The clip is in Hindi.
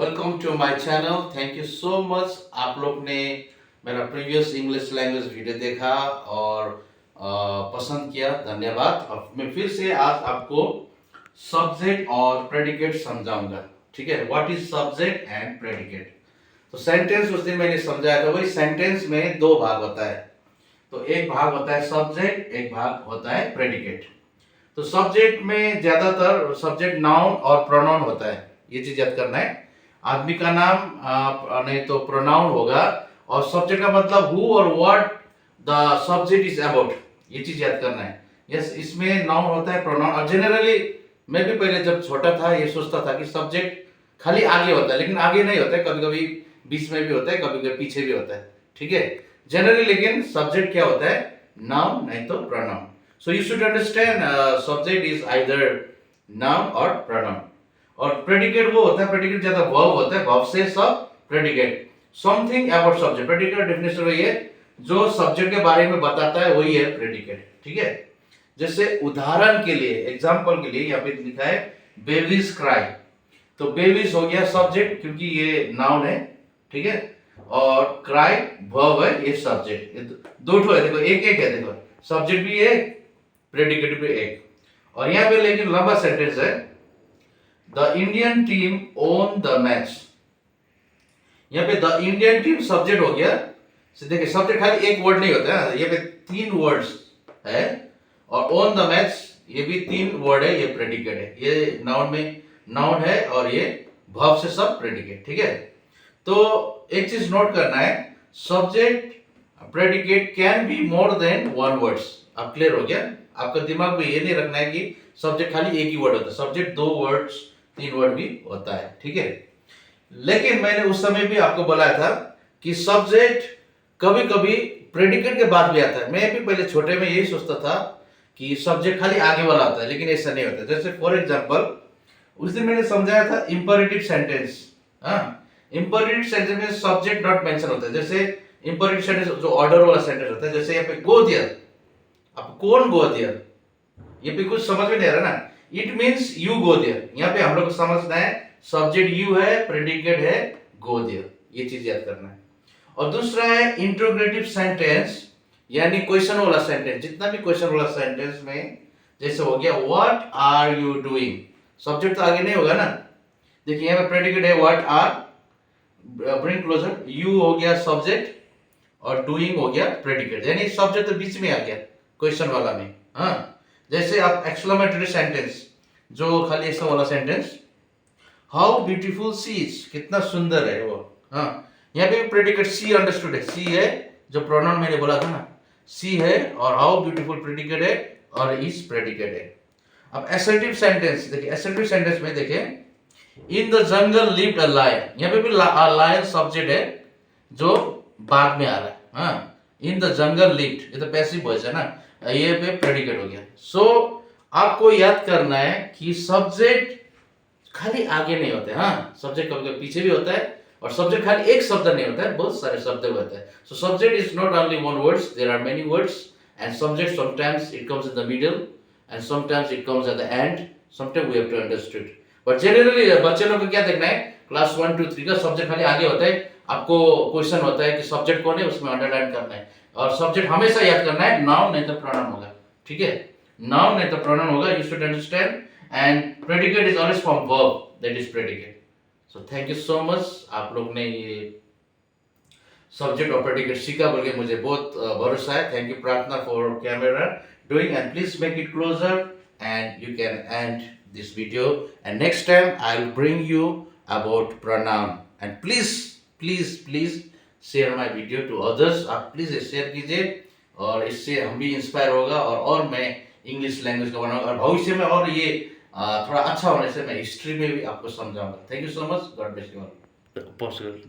Welcome to my channel. Thank you so much. आप लोग ने मेरा प्रीवियस इंग्लिश लैंग्वेज वीडियो देखा और पसंद किया, धन्यवाद। अब मैं फिर से आज आपको सब्जेक्ट और प्रेडिकेट समझाऊंगा। ठीक है, what is subject and predicate. तो सेंटेंस उस दिन मैंने समझाया था, वही सेंटेंस में दो भाग होता है। तो एक भाग होता है सब्जेक्ट, एक भाग होता है प्रेडिकेट। तो सब्जेक्ट में ज्यादातर सब्जेक्ट नाउन और प्रोनाउन होता है, ये चीज याद करना है। आदमी का नाम नहीं तो प्रोनाउन होगा, और सब्जेक्ट का मतलब हु और what the subject is about, ये चीज याद करना है। यस, इसमें नाउन होता है, प्रोनाउन। और जनरली मैं भी पहले जब छोटा था ये सोचता था कि सब्जेक्ट खाली आगे होता है, लेकिन आगे नहीं होता है, कभी कभी बीच में भी होता है, कभी कभी पीछे भी होता है। ठीक है, जनरली लेकिन सब्जेक्ट क्या होता है, नाउन नहीं तो pronoun. So you should understand subject is either noun or pronoun. और predicate वो होता है, predicate ज्यादा verb होता है, verb से सब predicate something about subject। predicate definition वही है, जो subject के बारे में बताता है वही है predicate। ठीक है, जैसे उदाहरण के लिए, एग्जाम्पल के लिए यहाँ पे लिखा है babies cry। तो babies हो गया subject क्योंकि ये noun है। ठीक है, और cry verb है, ये subject। दो ठो है, देखो एक एक है, देखो सब्जेक्ट भी है, प्रेडिकेट भी एक। और यहाँ पे लेकिन लंबा सेंटेंस है, the Indian team own the match. यहाँ पे द इंडियन टीम सब्जेक्ट हो गया। देखिए सब्जेक्ट खाली एक वर्ड नहीं होता है, यहाँ पे तीन वर्ड्स है, और ओन द मैच ये भी तीन वर्ड है, ये प्रेडिकेट है। ये नाउन में नाउन है और ये वर्ब से सब प्रेडिकेट। ठीक है, तो एक चीज नोट करना है, subject predicate can be more than one words. अब क्लियर हो गया? आपका दिमाग में ये नहीं रखना है कि सब्जेक्ट खाली एक ही वर्ड होता है, सब्जेक्ट दो वर्ड्स तीन वर्ड भी होता है। ठीक है, लेकिन मैंने उस समय भी आपको बताया था कि सब्जेक्ट कभी कभी प्रेडिकेट के बाद भी आता है। मैं भी पहले छोटे में यही सोचता था कि सब्जेक्ट खाली आगे वाला आता है, लेकिन ऐसा नहीं होता। जैसे फॉर एग्जाम्पल उस दिन मैंने समझाया था इंपेरेटिव सेंटेंस। इंपेरेटिव सेंटेंस में सब्जेक्ट नॉट मेंशन होता है। जैसे इंपेरेटिव सेंटेंस जो ऑर्डर वाला सेंटेंस होता है, जैसे यहाँ पे गो देयर, अब कौन गो देयर, ये भी कुछ समझ में नहीं आ रहा ना। It means you go there. यहाँ पे हम लोग को समझना है सब्जेक्ट यू है, प्रेडिकेट है गो देयर, ये चीज याद करना है। और दूसरा है इंट्रोगेटिव सेंटेंस, यानी क्वेश्चन वाला सेंटेंस। जितना भी क्वेश्चन वाला सेंटेंस में जैसे हो गया what are you doing, subject तो आगे नहीं होगा ना। देखिए यहाँ पे प्रेडिकेट है what are, bring closer, you हो गया सब्जेक्ट और डूइंग हो गया प्रेडिकेट, यानी सब्जेक्ट तो बीच में आ गया क्वेश्चन वाला में। हाँ, जैसे आप एक्सक्लेमेटरी सेंटेंस, जो खाली ऐसा वाला sentence, how beautiful sea is, कितना सुंदर है वो। हाँ, यहाँ पे प्रेडिकेट सी अंडरस्टूड है, सी है जो प्रोनाउन मैंने बोला था ना, सी है, और हाउ ब्यूटीफुल प्रेडिकेट है, और इज प्रेडिकेट है। अब असर्टिव सेंटेंस देखिए, असर्टिव सेंटेंस में देखिए in the jungle lived a lion, यहाँ पे भी लायन सब्जेक्ट है जो बाद में आ रहा है। हाँ, इन द जंगल लिव्ड, ये तो पैसिव वॉइस है ना, ये पे प्रेडिकेट हो गया। सो आपको याद करना है कि सब्जेक्ट खाली आगे नहीं होते। हाँ, सब्जेक्ट कभी कभी पीछे भी होता है, और सब्जेक्ट खाली एक शब्द नहीं होता है, बहुत सारे शब्द होते हैं। So subject is not only one words, there are many words, and subject sometimes it comes in the middle and sometimes it comes at the end, sometimes we have to understood. But generally बच्चे लोग को क्या देखना है, क्लास 1 2 3 का सब्जेक्ट खाली आगे होता है। आपको क्वेश्चन होता है कि सब्जेक्ट कौन है, उसमें अंडरलाइन करना है, और सब्जेक्ट हमेशा याद करना है नाउन नहीं तो प्रोनाउन होगा। ठीक है, नाउन नहीं तो प्रोनाउन होगा, you should understand. And predicate is always from verb, that is predicate. So thank you so much. आप लोग ने ये सब्जेक्ट और प्रेडिकेट सीखा बोल के मुझे बहुत भरोसा है। थैंक यू प्रार्थना for camera doing, and please make it closer and you can and this video, and next time I will bring you about pronoun, and please share my video to others। आप प्लीज शेयर कीजिए, और इससे हम भी इंस्पायर होगा, और मैं इंग्लिश लैंग्वेज का बनाऊंगा, और भविष्य में और ये थोड़ा अच्छा होने से मैं हिस्ट्री में भी आपको समझाऊंगा। Thank you so much, God bless you all.